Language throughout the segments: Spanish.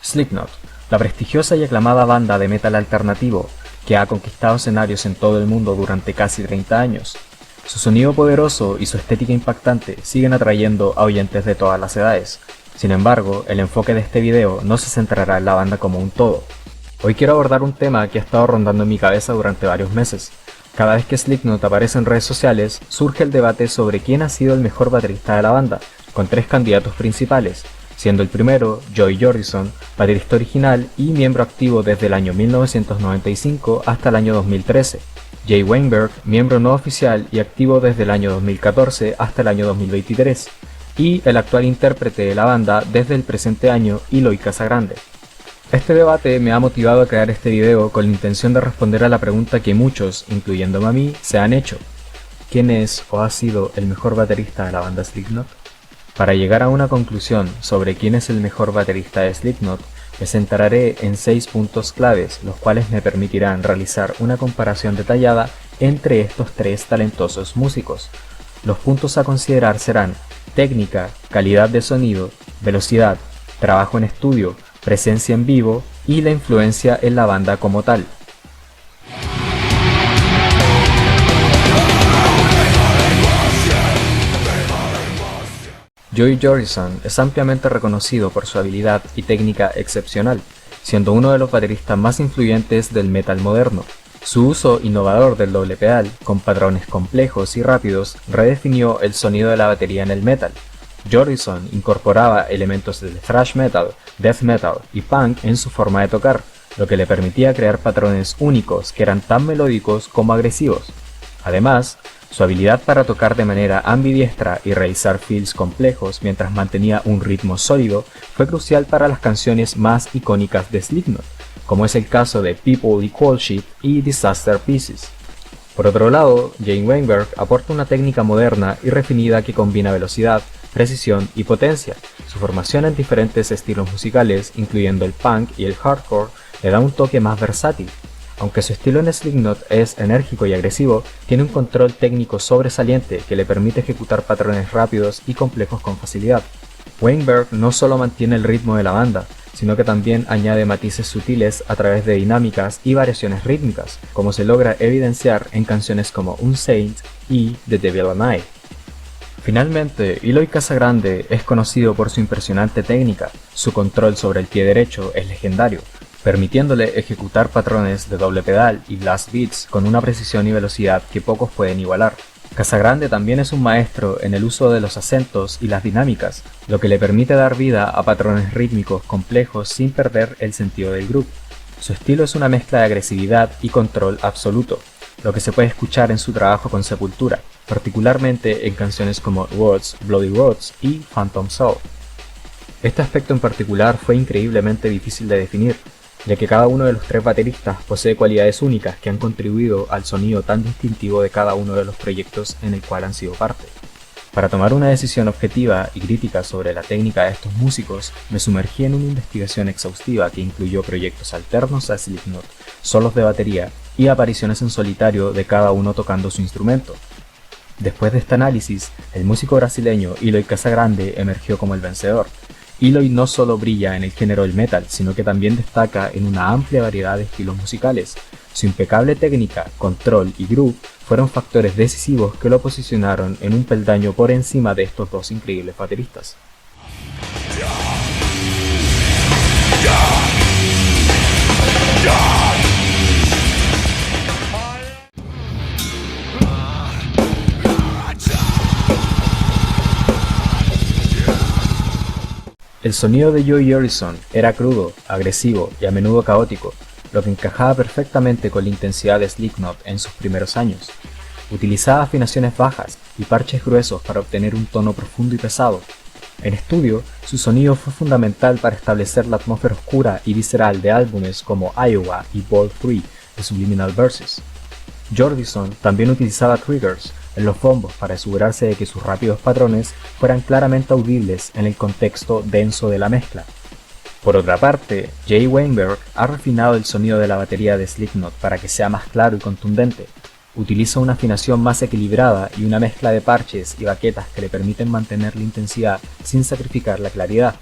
Slipknot, la prestigiosa y aclamada banda de metal alternativo que ha conquistado escenarios en todo el mundo durante casi 30 años. Su sonido poderoso y su estética impactante siguen atrayendo a oyentes de todas las edades. Sin embargo, el enfoque de este video no se centrará en la banda como un todo. Hoy quiero abordar un tema que ha estado rondando en mi cabeza durante varios meses. Cada vez que Slipknot aparece en redes sociales, surge el debate sobre quién ha sido el mejor baterista de la banda, con tres candidatos principales, siendo el primero Joey Jordison, baterista original y miembro activo desde el año 1995 hasta el año 2013, Jay Weinberg, miembro no oficial y activo desde el año 2014 hasta el año 2023, y el actual intérprete de la banda desde el presente año, Eloy Casagrande. Este debate me ha motivado a crear este video con la intención de responder a la pregunta que muchos, incluyéndome a mí, se han hecho: ¿quién es o ha sido el mejor baterista de la banda Slipknot? Para llegar a una conclusión sobre quién es el mejor baterista de Slipknot, me centraré en 6 puntos claves, los cuales me permitirán realizar una comparación detallada entre estos tres talentosos músicos. Los puntos a considerar serán técnica, calidad de sonido, velocidad, trabajo en estudio, presencia en vivo y la influencia en la banda como tal. Joey Jordison es ampliamente reconocido por su habilidad y técnica excepcional, siendo uno de los bateristas más influyentes del metal moderno. Su uso innovador del doble pedal, con patrones complejos y rápidos, redefinió el sonido de la batería en el metal. Jordison incorporaba elementos del thrash metal, death metal y punk en su forma de tocar, lo que le permitía crear patrones únicos que eran tan melódicos como agresivos. Además, su habilidad para tocar de manera ambidiestra y realizar fills complejos mientras mantenía un ritmo sólido fue crucial para las canciones más icónicas de Slipknot, como es el caso de People Equal Shit y Disaster Pieces. Por otro lado, Jay Weinberg aporta una técnica moderna y refinida que combina velocidad, precisión y potencia. Su formación en diferentes estilos musicales, incluyendo el punk y el hardcore, le da un toque más versátil. Aunque su estilo en Slipknot es enérgico y agresivo, tiene un control técnico sobresaliente que le permite ejecutar patrones rápidos y complejos con facilidad. Weinberg no solo mantiene el ritmo de la banda, sino que también añade matices sutiles a través de dinámicas y variaciones rítmicas, como se logra evidenciar en canciones como Unsaint y The Devil and I. Finalmente, Eloy Casagrande es conocido por su impresionante técnica. Su control sobre el pie derecho es legendario, permitiéndole ejecutar patrones de doble pedal y blast beats con una precisión y velocidad que pocos pueden igualar. Casagrande también es un maestro en el uso de los acentos y las dinámicas, lo que le permite dar vida a patrones rítmicos complejos sin perder el sentido del groove. Su estilo es una mezcla de agresividad y control absoluto, lo que se puede escuchar en su trabajo con Sepultura, particularmente en canciones como Roads, Bloody Roads y Phantom Soul. Este aspecto en particular fue increíblemente difícil de definir, ya que cada uno de los tres bateristas posee cualidades únicas que han contribuido al sonido tan distintivo de cada uno de los proyectos en el cual han sido parte. Para tomar una decisión objetiva y crítica sobre la técnica de estos músicos, me sumergí en una investigación exhaustiva que incluyó proyectos alternos a Slipknot, solos de batería y apariciones en solitario de cada uno tocando su instrumento. Después de este análisis, el músico brasileño Eloy Casagrande emergió como el vencedor. Eloy no solo brilla en el género del metal, sino que también destaca en una amplia variedad de estilos musicales. Su impecable técnica, control y groove fueron factores decisivos que lo posicionaron en un peldaño por encima de estos dos increíbles bateristas. El sonido de Joey Jordison era crudo, agresivo y a menudo caótico, lo que encajaba perfectamente con la intensidad de Slipknot en sus primeros años. Utilizaba afinaciones bajas y parches gruesos para obtener un tono profundo y pesado. En estudio, su sonido fue fundamental para establecer la atmósfera oscura y visceral de álbumes como Iowa y Ball 3 de Subliminal Verses. Jordison también utilizaba triggers en los bombos para asegurarse de que sus rápidos patrones fueran claramente audibles en el contexto denso de la mezcla. Por otra parte, Jay Weinberg ha refinado el sonido de la batería de Slipknot para que sea más claro y contundente. Utiliza una afinación más equilibrada y una mezcla de parches y baquetas que le permiten mantener la intensidad sin sacrificar la claridad.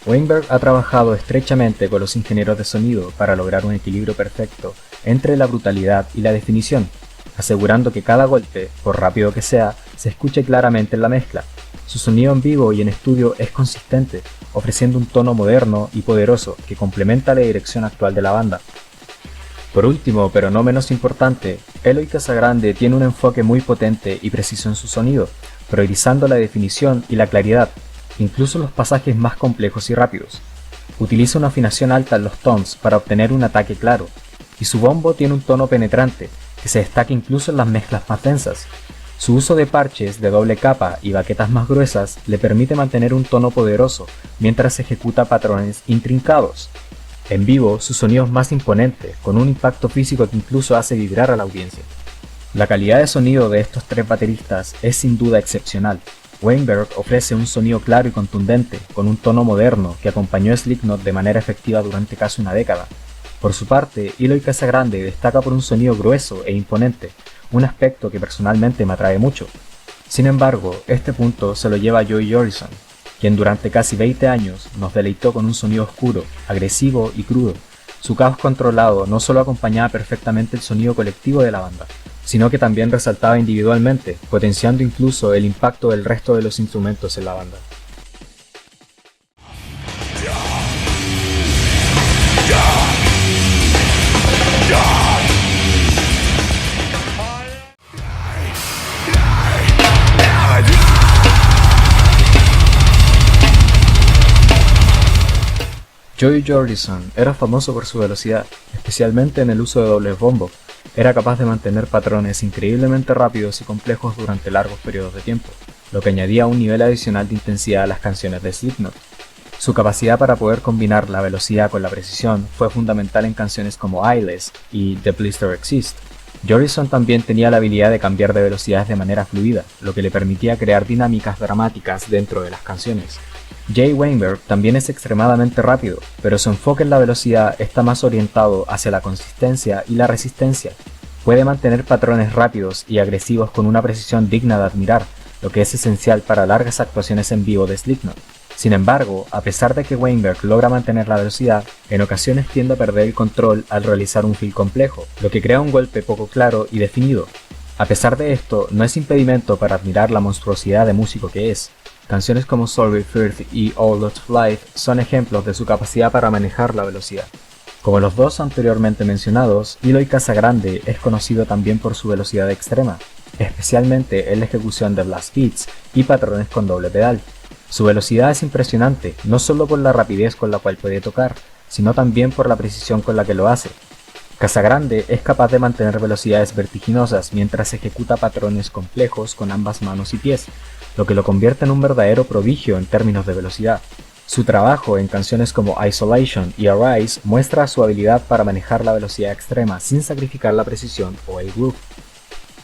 Weinberg ha trabajado estrechamente con los ingenieros de sonido para lograr un equilibrio perfecto entre la brutalidad y la definición, asegurando que cada golpe, por rápido que sea, se escuche claramente en la mezcla. Su sonido en vivo y en estudio es consistente, ofreciendo un tono moderno y poderoso que complementa la dirección actual de la banda. Por último, pero no menos importante, Eloy Casagrande tiene un enfoque muy potente y preciso en su sonido, priorizando la definición y la claridad, incluso en los pasajes más complejos y rápidos. Utiliza una afinación alta en los toms para obtener un ataque claro, y su bombo tiene un tono penetrante, que se destaca incluso en las mezclas más densas. Su uso de parches de doble capa y baquetas más gruesas le permite mantener un tono poderoso mientras ejecuta patrones intrincados. En vivo, su sonido es más imponente, con un impacto físico que incluso hace vibrar a la audiencia. La calidad de sonido de estos tres bateristas es sin duda excepcional. Weinberg ofrece un sonido claro y contundente, con un tono moderno que acompañó a Slipknot de manera efectiva durante casi una década. Por su parte, Eloy Casagrande destaca por un sonido grueso e imponente, un aspecto que personalmente me atrae mucho. Sin embargo, este punto se lo lleva a Joey Jordison, quien durante casi 20 años nos deleitó con un sonido oscuro, agresivo y crudo. Su caos controlado no solo acompañaba perfectamente el sonido colectivo de la banda, sino que también resaltaba individualmente, potenciando incluso el impacto del resto de los instrumentos en la banda. Joey Jordison era famoso por su velocidad, especialmente en el uso de dobles bombos. Era capaz de mantener patrones increíblemente rápidos y complejos durante largos periodos de tiempo, lo que añadía un nivel adicional de intensidad a las canciones de Slipknot. Su capacidad para poder combinar la velocidad con la precisión fue fundamental en canciones como Eyeless y The Blister Exist. Jordison también tenía la habilidad de cambiar de velocidades de manera fluida, lo que le permitía crear dinámicas dramáticas dentro de las canciones. Jay Weinberg también es extremadamente rápido, pero su enfoque en la velocidad está más orientado hacia la consistencia y la resistencia. Puede mantener patrones rápidos y agresivos con una precisión digna de admirar, lo que es esencial para largas actuaciones en vivo de Slipknot. Sin embargo, a pesar de que Weinberg logra mantener la velocidad, en ocasiones tiende a perder el control al realizar un fill complejo, lo que crea un golpe poco claro y definido. A pesar de esto, no es impedimento para admirar la monstruosidad de músico que es. Canciones como Sorry Firth y All That Life son ejemplos de su capacidad para manejar la velocidad. Como los dos anteriormente mencionados, Eloy Casagrande es conocido también por su velocidad extrema, especialmente en la ejecución de blast beats y patrones con doble pedal. Su velocidad es impresionante, no solo por la rapidez con la cual puede tocar, sino también por la precisión con la que lo hace. Casagrande es capaz de mantener velocidades vertiginosas mientras ejecuta patrones complejos con ambas manos y pies, lo que lo convierte en un verdadero prodigio en términos de velocidad. Su trabajo en canciones como Isolation y Arise muestra su habilidad para manejar la velocidad extrema sin sacrificar la precisión o el groove.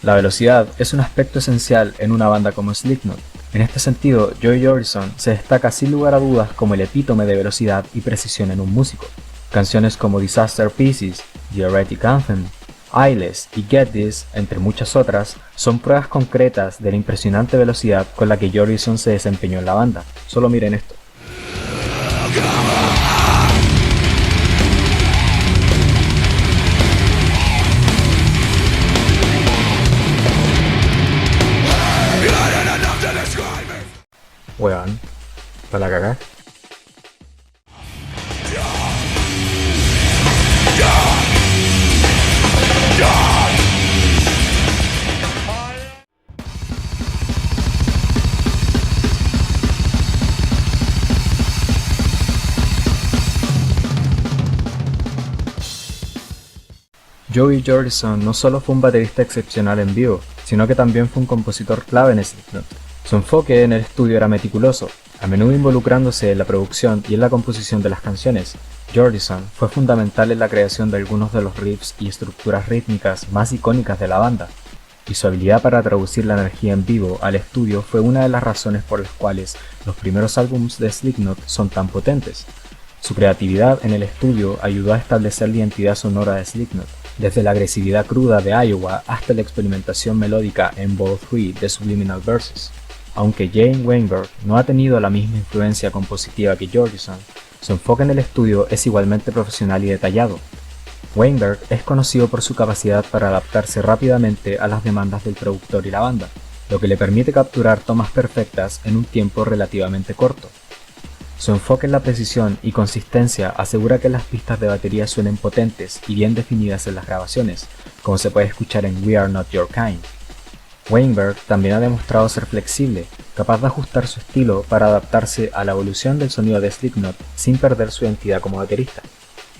La velocidad es un aspecto esencial en una banda como Slipknot. En este sentido, Joey Jordison se destaca sin lugar a dudas como el epítome de velocidad y precisión en un músico. Canciones como Disaster Pieces, The Heretic Anthem, Eyeless y Get This, entre muchas otras, son pruebas concretas de la impresionante velocidad con la que Jordison se desempeñó en la banda. Solo miren esto. Weón, para la cagada. Joey Jordison no solo fue un baterista excepcional en vivo, sino que también fue un compositor clave en Slipknot. Su enfoque en el estudio era meticuloso, a menudo involucrándose en la producción y en la composición de las canciones. Jordison fue fundamental en la creación de algunos de los riffs y estructuras rítmicas más icónicas de la banda, y su habilidad para traducir la energía en vivo al estudio fue una de las razones por las cuales los primeros álbumes de Slipknot son tan potentes. Su creatividad en el estudio ayudó a establecer la identidad sonora de Slipknot, desde la agresividad cruda de Iowa hasta la experimentación melódica en Ball 3 de Subliminal Verses. Aunque Jane Weinberg no ha tenido la misma influencia compositiva que Jordison, su enfoque en el estudio es igualmente profesional y detallado. Weinberg es conocido por su capacidad para adaptarse rápidamente a las demandas del productor y la banda, lo que le permite capturar tomas perfectas en un tiempo relativamente corto. Su enfoque en la precisión y consistencia asegura que las pistas de batería suenen potentes y bien definidas en las grabaciones, como se puede escuchar en We Are Not Your Kind. Weinberg también ha demostrado ser flexible, capaz de ajustar su estilo para adaptarse a la evolución del sonido de Slipknot sin perder su identidad como baterista.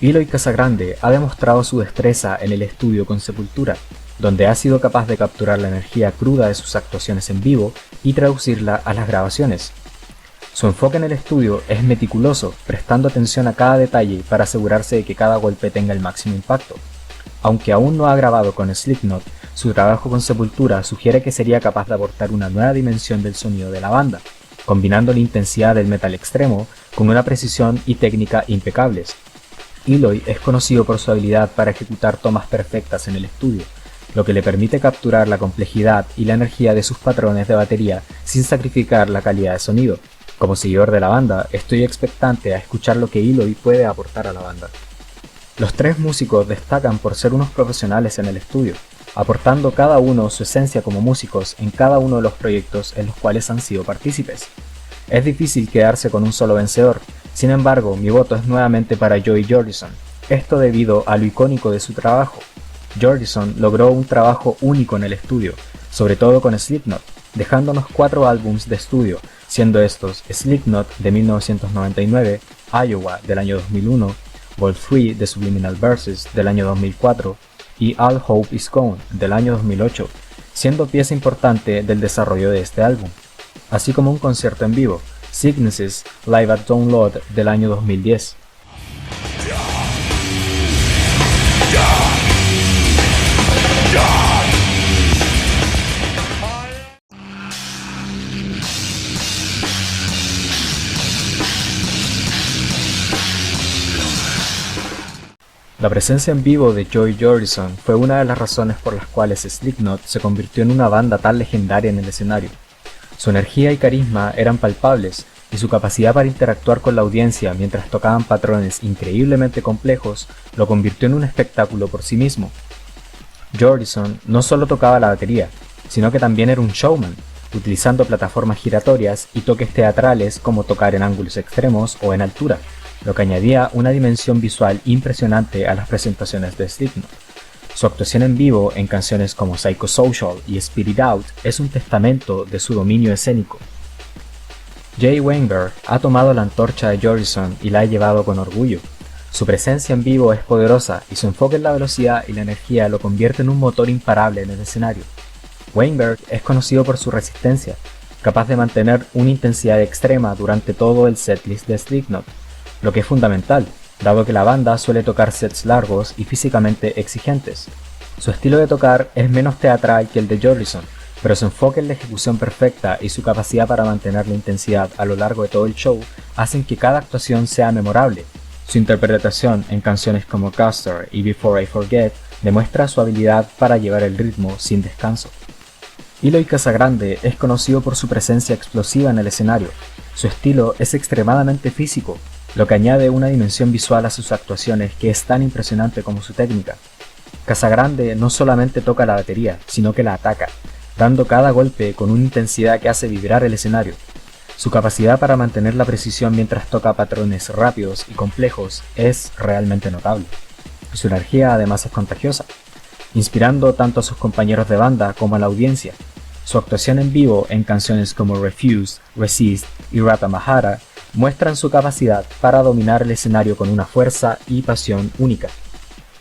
Eloy Casagrande ha demostrado su destreza en el estudio con Sepultura, donde ha sido capaz de capturar la energía cruda de sus actuaciones en vivo y traducirla a las grabaciones. Su enfoque en el estudio es meticuloso, prestando atención a cada detalle para asegurarse de que cada golpe tenga el máximo impacto. Aunque aún no ha grabado con Slipknot, su trabajo con Sepultura sugiere que sería capaz de aportar una nueva dimensión del sonido de la banda, combinando la intensidad del metal extremo con una precisión y técnica impecables. Eloy es conocido por su habilidad para ejecutar tomas perfectas en el estudio, lo que le permite capturar la complejidad y la energía de sus patrones de batería sin sacrificar la calidad de sonido. Como seguidor de la banda, estoy expectante a escuchar lo que Eloy puede aportar a la banda. Los tres músicos destacan por ser unos profesionales en el estudio, aportando cada uno su esencia como músicos en cada uno de los proyectos en los cuales han sido partícipes. Es difícil quedarse con un solo vencedor, sin embargo mi voto es nuevamente para Joey Jordison, esto debido a lo icónico de su trabajo. Jordison logró un trabajo único en el estudio, sobre todo con Slipknot, dejándonos 4 álbumes de estudio, siendo estos Slipknot de 1999, Iowa del año 2001, Vol. 3 de Subliminal Verses del año 2004 y All Hope Is Gone del año 2008, siendo pieza importante del desarrollo de este álbum, así como un concierto en vivo, Sicknesses Live at Download del año 2010. La presencia en vivo de Joey Jordison fue una de las razones por las cuales Slipknot se convirtió en una banda tan legendaria en el escenario. Su energía y carisma eran palpables, y su capacidad para interactuar con la audiencia mientras tocaban patrones increíblemente complejos lo convirtió en un espectáculo por sí mismo. Jordison no solo tocaba la batería, sino que también era un showman, utilizando plataformas giratorias y toques teatrales como tocar en ángulos extremos o en altura, lo que añadía una dimensión visual impresionante a las presentaciones de Slipknot. Su actuación en vivo en canciones como Psychosocial y Spit It Out es un testamento de su dominio escénico. Jay Weinberg ha tomado la antorcha de Jordison y la ha llevado con orgullo. Su presencia en vivo es poderosa y su enfoque en la velocidad y la energía lo convierte en un motor imparable en el escenario. Weinberg es conocido por su resistencia, capaz de mantener una intensidad extrema durante todo el setlist de Slipknot, lo que es fundamental, dado que la banda suele tocar sets largos y físicamente exigentes. Su estilo de tocar es menos teatral que el de Jordison, pero su enfoque en la ejecución perfecta y su capacidad para mantener la intensidad a lo largo de todo el show hacen que cada actuación sea memorable. Su interpretación en canciones como Custer y Before I Forget demuestra su habilidad para llevar el ritmo sin descanso. Eloy Casagrande es conocido por su presencia explosiva en el escenario. Su estilo es extremadamente físico, lo que añade una dimensión visual a sus actuaciones que es tan impresionante como su técnica. Casagrande no solamente toca la batería, sino que la ataca, dando cada golpe con una intensidad que hace vibrar el escenario. Su capacidad para mantener la precisión mientras toca patrones rápidos y complejos es realmente notable. Su energía además es contagiosa, inspirando tanto a sus compañeros de banda como a la audiencia. Su actuación en vivo en canciones como Refuse, Resist y Rata Mahara muestran su capacidad para dominar el escenario con una fuerza y pasión única.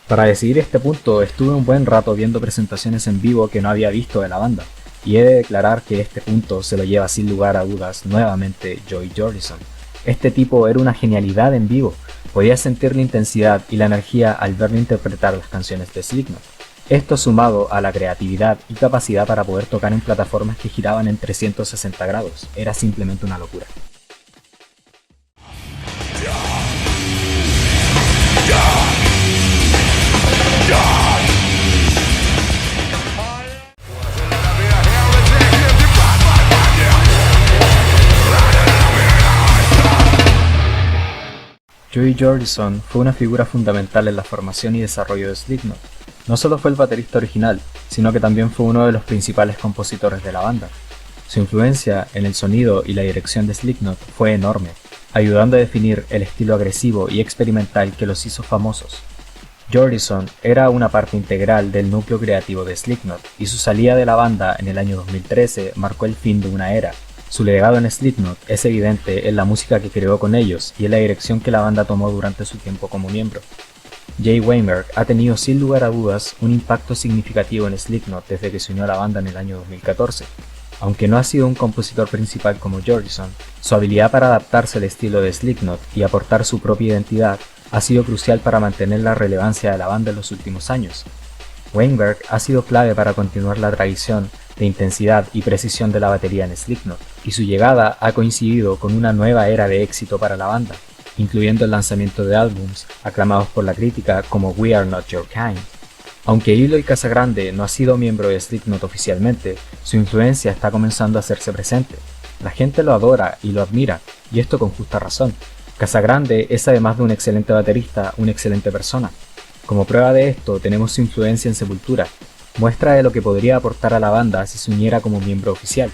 Para decidir este punto estuve un buen rato viendo presentaciones en vivo que no había visto de la banda, y he de declarar que este punto se lo lleva sin lugar a dudas nuevamente Joey Jordison. Este tipo era una genialidad en vivo, podía sentir la intensidad y la energía al verlo interpretar las canciones de Slipknot. Esto sumado a la creatividad y capacidad para poder tocar en plataformas que giraban en 360 grados, era simplemente una locura. Joey Jordison fue una figura fundamental en la formación y desarrollo de Slipknot. No solo fue el baterista original, sino que también fue uno de los principales compositores de la banda. Su influencia en el sonido y la dirección de Slipknot fue enorme, ayudando a definir el estilo agresivo y experimental que los hizo famosos. Jordison era una parte integral del núcleo creativo de Slipknot, y su salida de la banda en el año 2013 marcó el fin de una era. Su legado en Slipknot es evidente en la música que creó con ellos y en la dirección que la banda tomó durante su tiempo como miembro. Jay Weinberg ha tenido sin lugar a dudas un impacto significativo en Slipknot desde que se unió a la banda en el año 2014. Aunque no ha sido un compositor principal como Jordison, su habilidad para adaptarse al estilo de Slipknot y aportar su propia identidad ha sido crucial para mantener la relevancia de la banda en los últimos años. Weinberg ha sido clave para continuar la tradición de intensidad y precisión de la batería en Slipknot, y su llegada ha coincidido con una nueva era de éxito para la banda, incluyendo el lanzamiento de álbumes aclamados por la crítica como We Are Not Your Kind. Aunque Eloy Casagrande no ha sido miembro de Slipknot oficialmente, su influencia está comenzando a hacerse presente. La gente lo adora y lo admira, y esto con justa razón. Casagrande es, además de un excelente baterista, una excelente persona. Como prueba de esto tenemos su influencia en Sepultura, muestra de lo que podría aportar a la banda si se uniera como miembro oficial.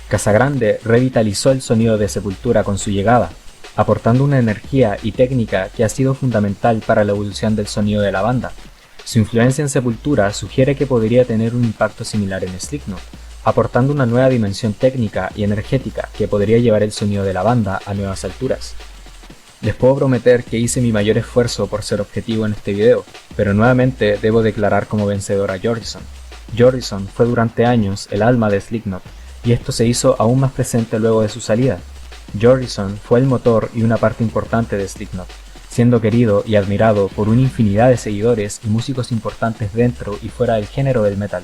Casagrande revitalizó el sonido de Sepultura con su llegada, aportando una energía y técnica que ha sido fundamental para la evolución del sonido de la banda. Su influencia en Sepultura sugiere que podría tener un impacto similar en Slipknot, aportando una nueva dimensión técnica y energética que podría llevar el sonido de la banda a nuevas alturas. Les puedo prometer que hice mi mayor esfuerzo por ser objetivo en este video, pero nuevamente debo declarar como vencedor a Jordison. Jordison fue durante años el alma de Slipknot, y esto se hizo aún más presente luego de su salida. Jordison fue el motor y una parte importante de Slipknot, siendo querido y admirado por una infinidad de seguidores y músicos importantes dentro y fuera del género del metal.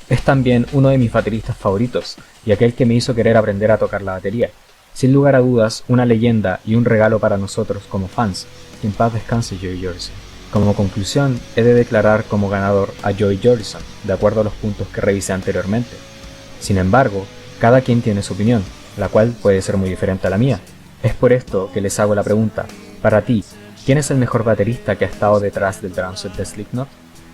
Es también uno de mis bateristas favoritos, y aquel que me hizo querer aprender a tocar la batería. Sin lugar a dudas, una leyenda y un regalo para nosotros como fans. Que en paz descanse Joey Jordison. Como conclusión, he de declarar como ganador a Joey Jordison, de acuerdo a los puntos que revisé anteriormente. Sin embargo, cada quien tiene su opinión, la cual puede ser muy diferente a la mía. Es por esto que les hago la pregunta: para ti, ¿quién es el mejor baterista que ha estado detrás del drum set de Slipknot?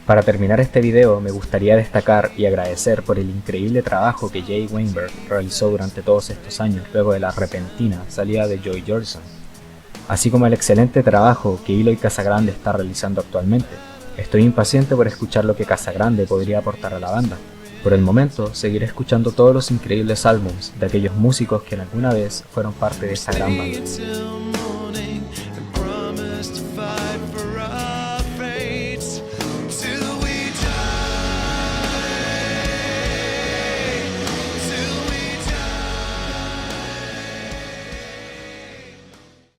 Para terminar este video me gustaría destacar y agradecer por el increíble trabajo que Jay Weinberg realizó durante todos estos años luego de la repentina salida de Joey Jordison, así como el excelente trabajo que Eloy Casagrande está realizando actualmente. Estoy impaciente por escuchar lo que Casagrande podría aportar a la banda. Por el momento, seguiré escuchando todos los increíbles álbumes de aquellos músicos que alguna vez fueron parte de esa gran banda.